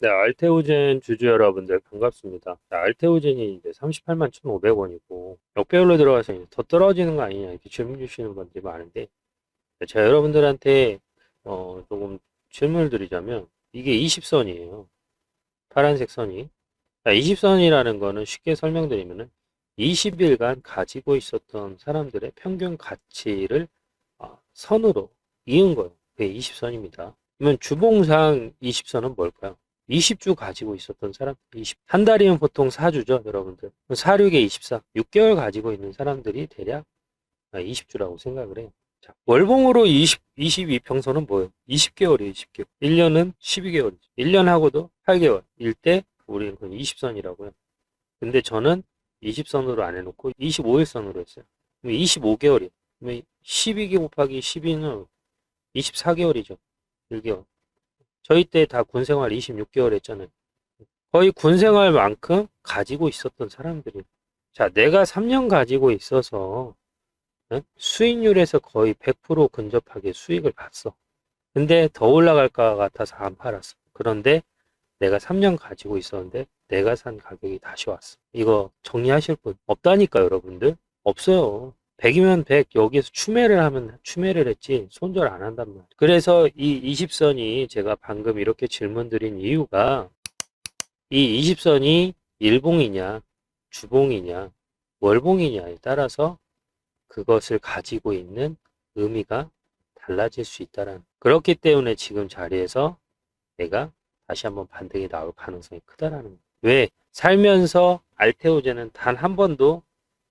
네, 알테오젠 주주 여러분들 반갑습니다. 자, 알테오젠이 이제 38만 1,500원이고 역배열로 들어가서 이제 더 떨어지는 거 아니냐 이렇게 질문 주시는 분들이 많은데 제가 여러분들한테 조금 질문을 드리자면 이게 20선이에요. 파란색 선이. 자, 20선이라는 거는 쉽게 설명드리면은 20일간 가지고 있었던 사람들의 평균 가치를 선으로 이은 거예요. 그게 20선입니다. 그러면 주봉상 20선은 뭘까요? 20주 가지고 있었던 사람, 한 달이면 보통 4주죠, 여러분들. 4, 6에 24, 6개월 가지고 있는 사람들이 대략 20주라고 생각을 해요. 자, 월봉으로 22평선은 뭐예요? 20개월이에요, 20개월. 1년은 12개월이죠. 1년하고도 8개월. 일 때 우리는 그건 20선이라고요. 근데 저는 20선으로 안 해놓고 25일선으로 했어요. 그럼 25개월이에요. 그러면 12개 곱하기 12는 24개월이죠. 1개월. 저희 때 다 군생활 26개월 했잖아요. 거의 군생활만큼 가지고 있었던 사람들이. 자, 내가 3년 가지고 있어서 수익률에서 거의 100% 근접하게 수익을 봤어. 근데 더 올라갈 것 같아서 안 팔았어. 그런데 내가 3년 가지고 있었는데 내가 산 가격이 다시 왔어. 이거 정리하실 분 없다니까 여러분들. 없어요. 100이면 100 여기에서 추매를 하면 추매를 했지 손절 안 한단 말이야. 그래서 이 20선이 제가 방금 이렇게 질문 드린 이유가 이 20선이 일봉이냐 주봉이냐 월봉이냐에 따라서 그것을 가지고 있는 의미가 달라질 수 있다는. 그렇기 때문에 지금 자리에서 내가 다시 한번 반등이 나올 가능성이 크다라는 거예요. 왜? 살면서 알테오제는 단 한 번도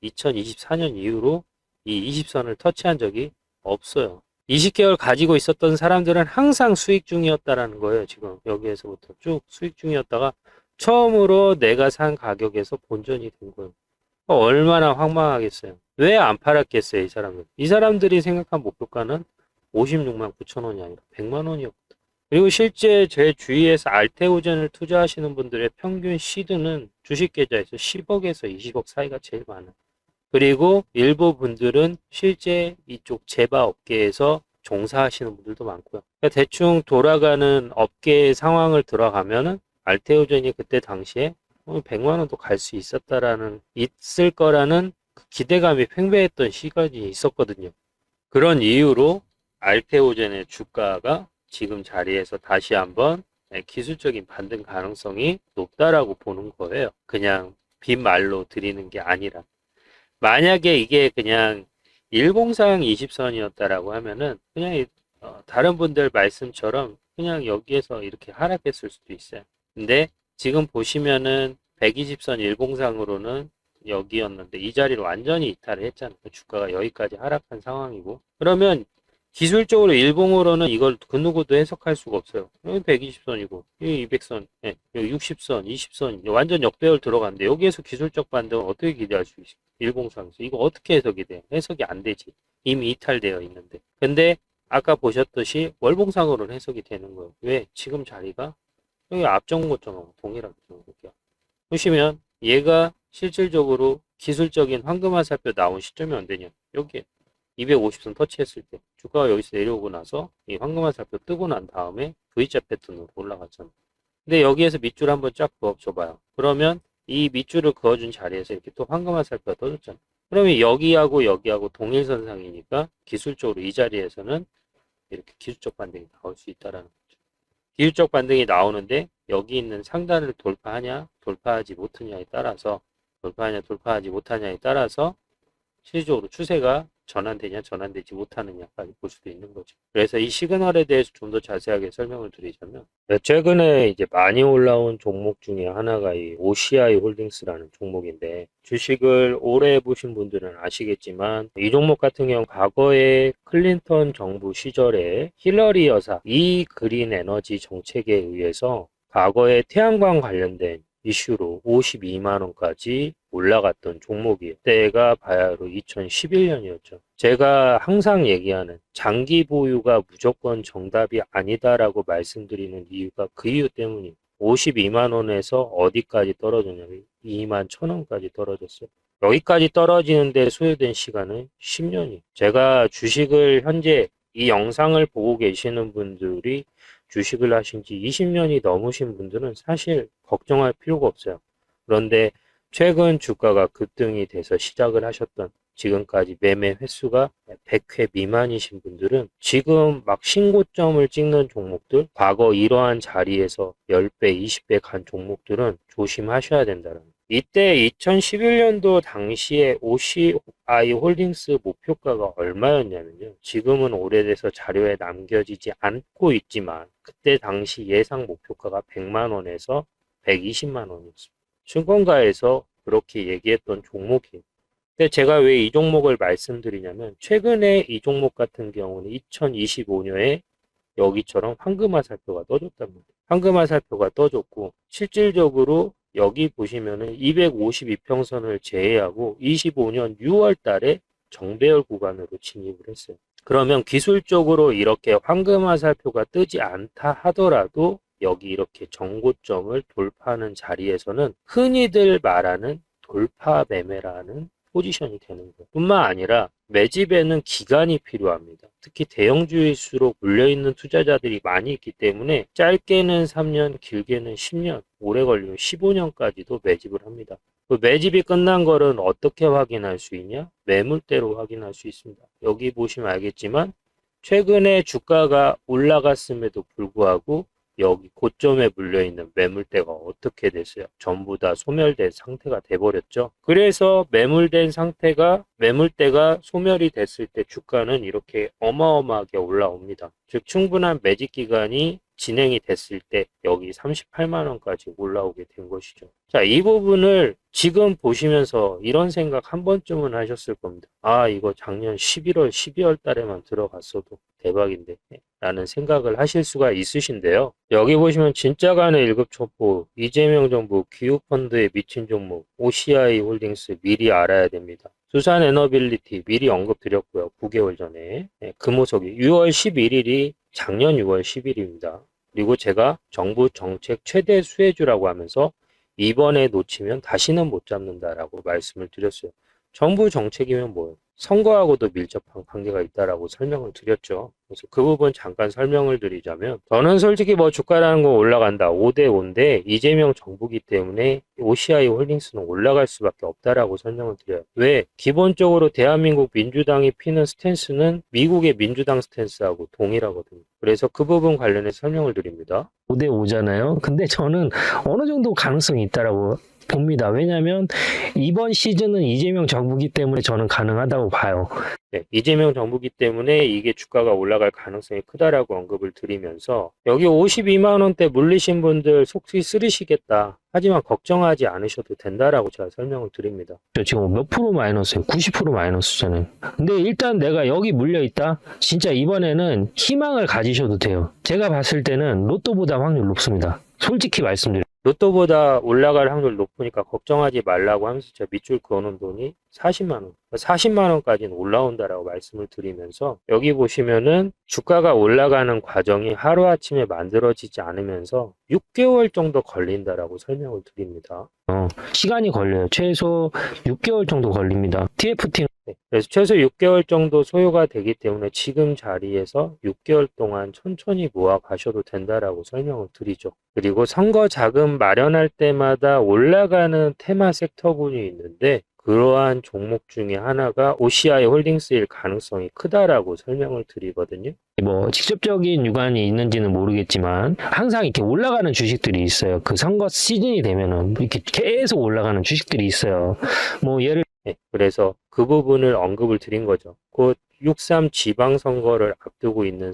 2024년 이후로 이 20선을 터치한 적이 없어요. 20개월 가지고 있었던 사람들은 항상 수익 중이었다라는 거예요. 지금 여기에서부터 쭉 수익 중이었다가 처음으로 내가 산 가격에서 본전이 된 거예요. 얼마나 황망하겠어요. 왜 안 팔았겠어요, 이 사람들. 이 사람들이 생각한 목표가는 56만 9천 원이 아니라 100만 원이었거든. 그리고 실제 제 주위에서 알테오젠을 투자하시는 분들의 평균 시드는 주식 계좌에서 10억에서 20억 사이가 제일 많아요. 그리고 일부 분들은 실제 이쪽 제바 업계에서 종사하시는 분들도 많고요. 그러니까 대충 돌아가는 업계의 상황을 들어가면은 알테오젠이 그때 당시에 100만 원도 갈 수 있을 거라는 기대감이 팽배했던 시간이 있었거든요. 그런 이유로 알테오젠의 주가가 지금 자리에서 다시 한번 기술적인 반등 가능성이 높다라고 보는 거예요. 그냥 빈말로 드리는 게 아니라. 만약에 이게 그냥 일봉상 20선이었다라고 하면은 그냥 다른 분들 말씀처럼 그냥 여기에서 이렇게 하락했을 수도 있어요. 근데 지금 보시면은 120선 일봉상으로는 여기였는데 이 자리를 완전히 이탈을 했잖아요. 주가가 여기까지 하락한 상황이고. 그러면 기술적으로 일봉으로는 이걸 그 누구도 해석할 수가 없어요. 여기 120선이고, 여기 200선, 예, 여기 60선, 20선, 완전 역배열 들어갔는데 여기에서 기술적 반등은 어떻게 기대할 수 있어요? 일봉상에서. 이거 어떻게 해석이 돼요? 해석이 안 되지. 이미 이탈되어 있는데. 근데 아까 보셨듯이 월봉상으로는 해석이 되는 거예요. 왜? 지금 자리가 여기 앞전 고점하고 동일하게 볼게요. 보시면 얘가 실질적으로 기술적인 황금화살표 나온 시점이 언제냐? 여기에 250선 터치했을 때 주가가 여기서 내려오고 나서 이 황금화살표 뜨고 난 다음에 V자 패턴으로 올라갔잖아. 근데 여기에서 밑줄 한번 쫙 그어줘봐요. 그러면 이 밑줄을 그어준 자리에서 이렇게 또 황금화살표가 떠졌잖아. 그러면 여기하고 동일선상이니까 기술적으로 이 자리에서는 이렇게 기술적 반등이 나올 수 있다라는 거죠. 기술적 반등이 나오는데 여기 있는 상단을 돌파하냐 돌파하지 못하냐에 따라서 돌파하지 못하냐에 따라서 실질적으로 추세가 전환되냐 전환되지 못하느냐까지 볼 수도 있는 거죠. 그래서 이 시그널에 대해서 좀 더 자세하게 설명을 드리자면 최근에 이제 많이 올라온 종목 중에 하나가 이 OCI 홀딩스라는 종목인데 주식을 오래 해보신 분들은 아시겠지만 이 종목 같은 경우 과거에 클린턴 정부 시절에 힐러리 여사 이 그린 에너지 정책에 의해서 과거에 태양광 관련된 이슈로 52만 원까지 올라갔던 종목이에요. 때가 바야흐로 2011년이었죠. 제가 항상 얘기하는 장기 보유가 무조건 정답이 아니다라고 말씀드리는 이유가 그 이유 때문이에요. 52만 원에서 어디까지 떨어졌냐면 2만 1천 원까지 떨어졌어요. 여기까지 떨어지는데 소요된 시간은 10년이에요. 제가 주식을 현재 이 영상을 보고 계시는 분들이 주식을 하신 지 20년이 넘으신 분들은 사실 걱정할 필요가 없어요. 그런데 최근 주가가 급등이 돼서 시작을 하셨던 지금까지 매매 횟수가 100회 미만이신 분들은 지금 막 신고점을 찍는 종목들, 과거 이러한 자리에서 10배, 20배 간 종목들은 조심하셔야 된다는 거예요. 이때 2011년도 당시에 OCI 홀딩스 목표가가 얼마였냐면요. 지금은 오래돼서 자료에 남겨지지 않고 있지만 그때 당시 예상 목표가가 100만 원에서 120만 원이었습니다. 증권가에서 그렇게 얘기했던 종목이에요. 근데 제가 왜 이 종목을 말씀드리냐면 최근에 이 종목 같은 경우는 2025년에 여기처럼 황금화살표가 떠줬단 말이에요. 황금화살표가 떠줬고 실질적으로 여기 보시면은 252평선을 제외하고 25년 6월 달에 정배열 구간으로 진입을 했어요. 그러면 기술적으로 이렇게 황금화살표가 뜨지 않다 하더라도 여기 이렇게 정고점을 돌파하는 자리에서는 흔히들 말하는 돌파 매매라는 포지션이 되는 거예요. 뿐만 아니라 매집에는 기간이 필요합니다. 특히 대형주일수록 물려있는 투자자들이 많이 있기 때문에 짧게는 3년, 길게는 10년, 오래 걸리면 15년까지도 매집을 합니다. 그 매집이 끝난 거는 어떻게 확인할 수 있냐? 매물대로 확인할 수 있습니다. 여기 보시면 알겠지만 최근에 주가가 올라갔음에도 불구하고 여기 고점에 물려있는 매물대가 어떻게 됐어요? 전부 다 소멸된 상태가 돼버렸죠. 그래서 매물대가 소멸이 됐을 때 주가는 이렇게 어마어마하게 올라옵니다. 즉 충분한 매집 기간이 진행이 됐을 때 여기 38만 원까지 올라오게 된 것이죠. 자, 이 부분을 지금 보시면서 이런 생각 한 번쯤은 하셨을 겁니다. 아, 이거 작년 11월, 12월 달에만 들어갔어도 대박인데 라는 생각을 하실 수가 있으신데요. 여기 보시면 진짜 가는 1급 첩보, 이재명 정부 기후펀드에 미친 종목, OCI 홀딩스 미리 알아야 됩니다. 두산 에너빌리티 미리 언급드렸고요. 9개월 전에. 금호석이 6월 11일이 작년 6월 10일입니다. 그리고 제가 정부 정책 최대 수혜주라고 하면서 이번에 놓치면 다시는 못 잡는다라고 말씀을 드렸어요. 정부 정책이면 뭐예요? 선거하고도 밀접한 관계가 있다라고 설명을 드렸죠. 그래서 그 부분 잠깐 설명을 드리자면 저는 솔직히 뭐 주가라는 거 올라간다. 5대 5인데 이재명 정부기 때문에 OCI 홀딩스는 올라갈 수밖에 없다라고 설명을 드려요. 왜? 기본적으로 대한민국 민주당이 피는 스탠스는 미국의 민주당 스탠스하고 동일하거든요. 그래서 그 부분 관련해서 설명을 드립니다. 5대 5잖아요. 근데 저는 어느 정도 가능성이 있다라고 봅니다. 왜냐하면 이번 시즌은 이재명 정부기 때문에 저는 가능하다고 봐요. 네, 이재명 정부기 때문에 이게 주가가 올라갈 가능성이 크다라고 언급을 드리면서 여기 52만 원대 물리신 분들 속이 쓰리시겠다. 하지만 걱정하지 않으셔도 된다라고 제가 설명을 드립니다. 저 지금 몇 프로 마이너스예요? 90% 마이너스잖아요. 근데 일단 내가 여기 물려있다? 진짜 이번에는 희망을 가지셔도 돼요. 제가 봤을 때는 로또보다 확률 높습니다. 솔직히 말씀드려요. 로또보다 올라갈 확률 높으니까 걱정하지 말라고 하면서 제가 밑줄 그어놓은 돈이 40만 원. 40만 원까지는 올라온다라고 말씀을 드리면서 여기 보시면은 주가가 올라가는 과정이 하루아침에 만들어지지 않으면서 6개월 정도 걸린다라고 설명을 드립니다. 시간이 걸려요. 최소 6개월 정도 걸립니다. TFT 네, 그래서 최소 6개월 정도 소요가 되기 때문에 지금 자리에서 6개월 동안 천천히 모아 가셔도 된다라고 설명을 드리죠. 그리고 선거 자금 마련할 때마다 올라가는 테마 섹터군이 있는데 그러한 종목 중에 하나가 OCI 홀딩스일 가능성이 크다라고 설명을 드리거든요. 뭐 직접적인 유관이 있는지는 모르겠지만 항상 이렇게 올라가는 주식들이 있어요. 그 선거 시즌이 되면은 이렇게 계속 올라가는 주식들이 있어요. 뭐 예를 네, 그래서 그 부분을 언급을 드린 거죠. 곧 6.3 지방선거를 앞두고 있는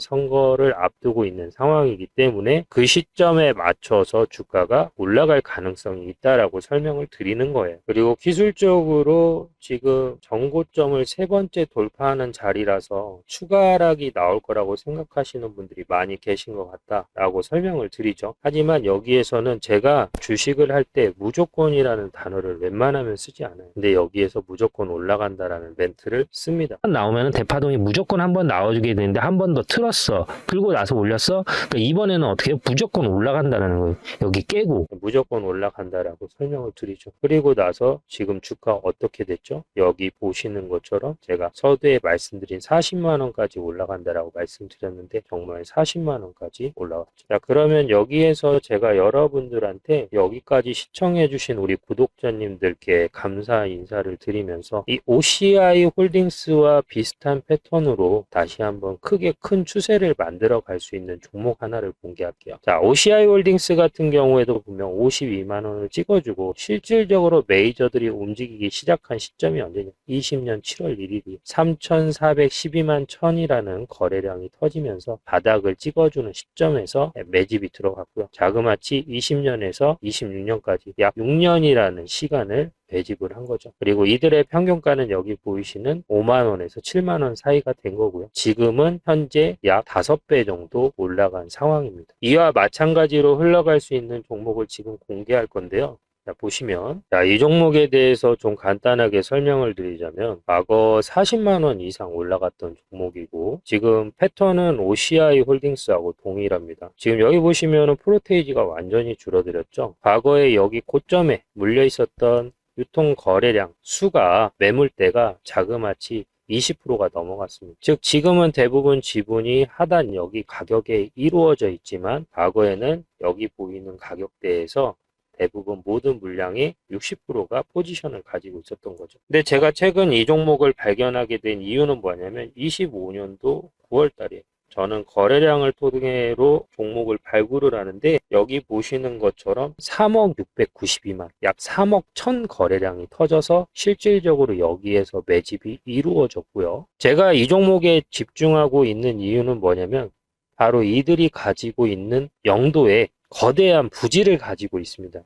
상황이기 때문에 그 시점에 맞춰서 주가가 올라갈 가능성이 있다라고 설명을 드리는 거예요. 그리고 기술적으로 지금 정고점을 세 번째 돌파하는 자리라서 추가 하락이 나올 거라고 생각하시는 분들이 많이 계신 것 같다라고 설명을 드리죠. 하지만 여기에서는 제가 주식을 할 때 무조건이라는 단어를 웬만하면 쓰지 않아요. 근데 여기에서 무조건 올라간다라는 멘트를 씁니다. 나오면은 매파동이 무조건 한 번 나와주게 되는데 한 번 더 틀었어. 그리고 나서 올렸어. 그러니까 이번에는 어떻게 해요? 무조건 올라간다는 거예요. 여기 깨고. 무조건 올라간다라고 설명을 드리죠. 그리고 나서 지금 주가 어떻게 됐죠? 여기 보시는 것처럼 제가 서두에 말씀드린 40만 원까지 올라간다라고 말씀드렸는데 정말 40만 원까지 올라왔죠. 자, 그러면 여기에서 제가 여러분들한테 여기까지 시청해 주신 우리 구독자님들께 감사 인사를 드리면서 이 OCI 홀딩스와 비슷한 패턴으로 다시 한번 크게 큰 추세를 만들어 갈 수 있는 종목 하나를 공개할게요. 자, OCI 홀딩스 같은 경우에도 보면 52만 원을 찍어주고 실질적으로 메이저들이 움직이기 시작한 시점이 언제냐? 20년 7월 1일이 3,412만 천이라는 거래량이 터지면서 바닥을 찍어주는 시점에서 매집이 들어갔고요. 자그마치 20년에서 26년까지 약 6년이라는 시간을 매집을 한 거죠. 그리고 이들의 평균가는 여기 보이시는 5만 원에서 7만 원 사이가 된 거고요. 지금은 현재 약 5배 정도 올라간 상황입니다. 이와 마찬가지로 흘러갈 수 있는 종목을 지금 공개할 건데요. 자, 보시면 이 종목에 대해서 좀 간단하게 설명을 드리자면 과거 40만 원 이상 올라갔던 종목이고 지금 패턴은 OCI 홀딩스하고 동일합니다. 지금 여기 보시면 프로테이지가 완전히 줄어들었죠. 과거에 여기 고점에 물려 있었던 유통 거래량 수가 매물대가 자그마치 20%가 넘어갔습니다. 즉 지금은 대부분 지분이 하단 여기 가격에 이루어져 있지만 과거에는 여기 보이는 가격대에서 대부분 모든 물량의 60%가 포지션을 가지고 있었던 거죠. 근데 제가 최근 이 종목을 발견하게 된 이유는 뭐냐면 25년도 9월 달에 저는 거래량을 토대로 종목을 발굴을 하는데 여기 보시는 것처럼 3억 692만 약 3억 1000 거래량이 터져서 실질적으로 여기에서 매집이 이루어졌고요. 제가 이 종목에 집중하고 있는 이유는 뭐냐면 바로 이들이 가지고 있는 영도에 거대한 부지를 가지고 있습니다.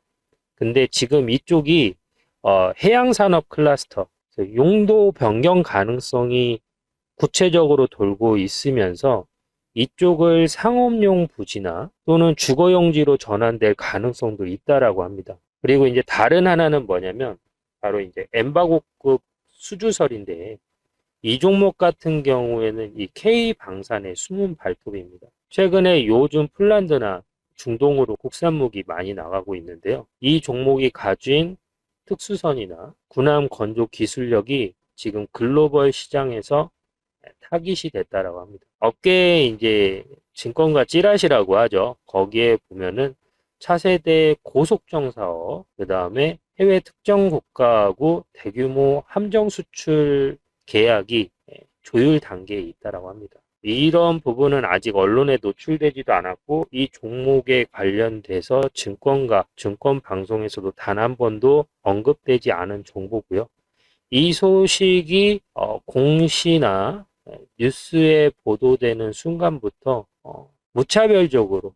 근데 지금 이쪽이 해양산업 클러스터 용도 변경 가능성이 구체적으로 돌고 있으면서 이쪽을 상업용 부지나 또는 주거용지로 전환될 가능성도 있다라고 합니다. 그리고 이제 다른 하나는 뭐냐면 바로 이제 엠바고급 수주설인데 이 종목 같은 경우에는 이 K방산의 숨은 발톱입니다. 최근에 요즘 폴란드나 중동으로 국산 무기 많이 나가고 있는데요. 이 종목이 가진 특수선이나 군함 건조 기술력이 지금 글로벌 시장에서 타깃이 됐다라고 합니다. 업계에 이제 증권가 찌라시라고 하죠. 거기에 보면은 차세대 고속정 사업, 그 다음에 해외 특정 국가하고 대규모 함정 수출 계약이 조율 단계에 있다라고 합니다. 이런 부분은 아직 언론에 노출되지도 않았고 이 종목에 관련돼서 증권가, 증권 방송에서도 단 한 번도 언급되지 않은 정보고요. 이 소식이 공시나 뉴스에 보도되는 순간부터 무차별적으로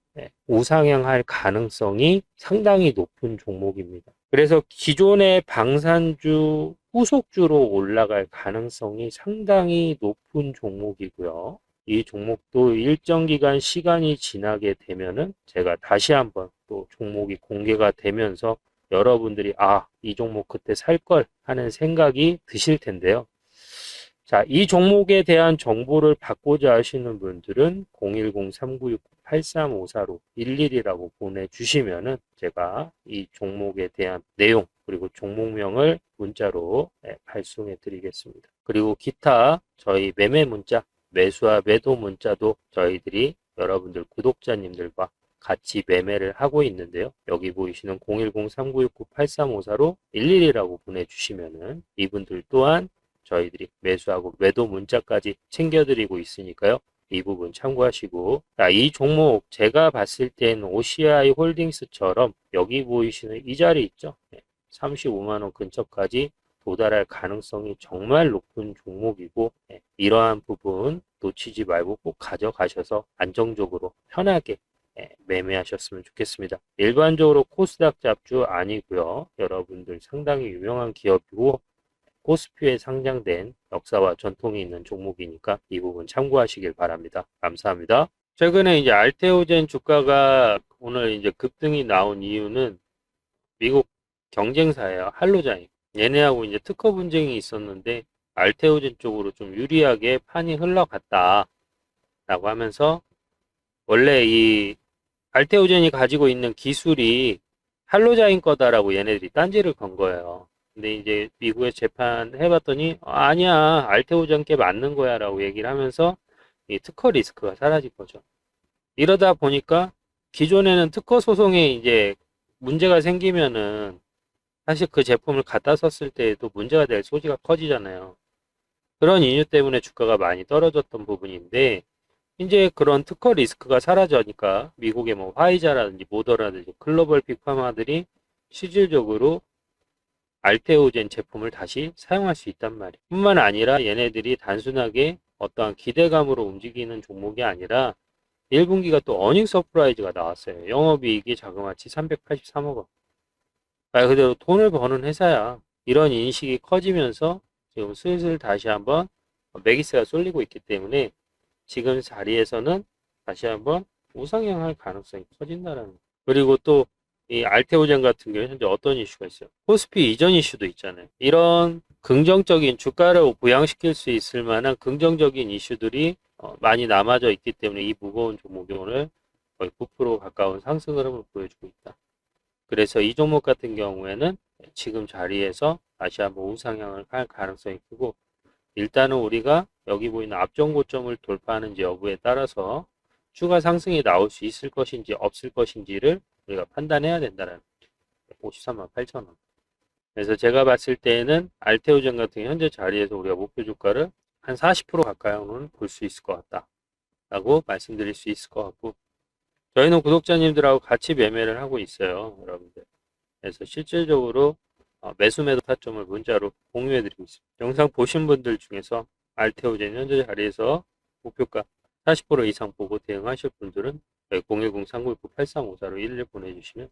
우상향할 가능성이 상당히 높은 종목입니다. 그래서 기존의 방산주 후속주로 올라갈 가능성이 상당히 높은 종목이고요. 이 종목도 일정 기간 시간이 지나게 되면은 제가 다시 한번 또 종목이 공개가 되면서 여러분들이 이 종목 그때 살 걸 하는 생각이 드실 텐데요. 자, 이 종목에 대한 정보를 받고자 하시는 분들은 010-3969-8354로 11이라고 보내주시면은 제가 이 종목에 대한 내용 그리고 종목명을 문자로 발송해 드리겠습니다. 그리고 기타 저희 매매 문자, 매수와 매도 문자도 저희들이 여러분들 구독자님들과 같이 매매를 하고 있는데요. 여기 보이시는 010-3969-8354로 11이라고 보내주시면은 이분들 또한 저희들이 매수하고 매도 문자까지 챙겨드리고 있으니까요. 이 부분 참고하시고 이 종목 제가 봤을 때는 OCI 홀딩스처럼 여기 보이시는 이 자리 있죠. 35만원 근처까지 도달할 가능성이 정말 높은 종목이고 이러한 부분 놓치지 말고 꼭 가져가셔서 안정적으로 편하게 매매하셨으면 좋겠습니다. 일반적으로 코스닥 잡주 아니고요. 여러분들 상당히 유명한 기업이고 코스피에 상장된 역사와 전통이 있는 종목이니까 이 부분 참고하시길 바랍니다. 감사합니다. 최근에 이제 알테오젠 주가가 오늘 이제 급등이 나온 이유는 미국 경쟁사예요. 할로자임. 얘네하고 이제 특허 분쟁이 있었는데 알테오젠 쪽으로 좀 유리하게 판이 흘러갔다 라고 하면서, 원래 이 알테오젠이 가지고 있는 기술이 할로자인 거다라고 얘네들이 딴지를 건 거예요. 근데 이제 미국에 재판해봤더니 아니야, 알테오젠께 맞는 거야 라고 얘기를 하면서 이 특허 리스크가 사라진 거죠. 이러다 보니까 기존에는 특허 소송에 이제 문제가 생기면은 사실 그 제품을 갖다 썼을 때에도 문제가 될 소지가 커지잖아요. 그런 이유 때문에 주가가 많이 떨어졌던 부분인데, 이제 그런 특허 리스크가 사라져니까 미국의 뭐 화이자라든지 모더라든지 글로벌 빅파마들이 실질적으로 알테오젠 제품을 다시 사용할 수 있단 말이에요. 뿐만 아니라 얘네들이 단순하게 어떠한 기대감으로 움직이는 종목이 아니라 1분기가 또 어닝 서프라이즈가 나왔어요. 영업이익이 자그마치 383억 원. 말 그대로 돈을 버는 회사야. 이런 인식이 커지면서 지금 슬슬 다시 한번 매기스가 쏠리고 있기 때문에 지금 자리에서는 다시 한번 우상향할 가능성이 커진다라는. 그리고 또 이 알테오젠 같은 경우에 현재 어떤 이슈가 있어요? 코스피 이전 이슈도 있잖아요. 이런 긍정적인 주가를 부양시킬 수 있을 만한 긍정적인 이슈들이 많이 남아져 있기 때문에 이 무거운 종목이 오늘 거의 9% 가까운 상승 흐름을 보여주고 있다. 그래서 이 종목 같은 경우에는 지금 자리에서 다시 한번 우상향을 할 가능성이 크고, 일단은 우리가 여기 보이는 앞전 고점을 돌파하는지 여부에 따라서 추가 상승이 나올 수 있을 것인지 없을 것인지를 우리가 판단해야 된다는 53만 8천 원. 그래서 제가 봤을 때에는 알테오젠 같은 현재 자리에서 우리가 목표 주가를 한 40% 가까이는 볼 수 있을 것 같다 라고 말씀드릴 수 있을 것 같고, 저희는 구독자님들하고 같이 매매를 하고 있어요, 여러분들. 그래서 실질적으로 매수 매도 타점을 문자로 공유해드리고 있습니다. 영상 보신 분들 중에서 알테오젠 현재 자리에서 목표가 40% 이상 보고 대응하실 분들은 010-3919-8354로 11 보내주시면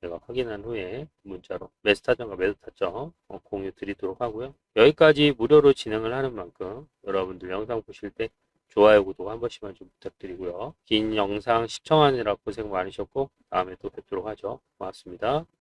제가 확인한 후에 문자로 매수 타점과 매도 타점 공유 드리도록 하고요. 여기까지 무료로 진행을 하는 만큼 여러분들 영상 보실 때 좋아요, 구독 한 번씩만 좀 부탁드리고요. 긴 영상 시청하느라 고생 많으셨고 다음에 또 뵙도록 하죠. 고맙습니다.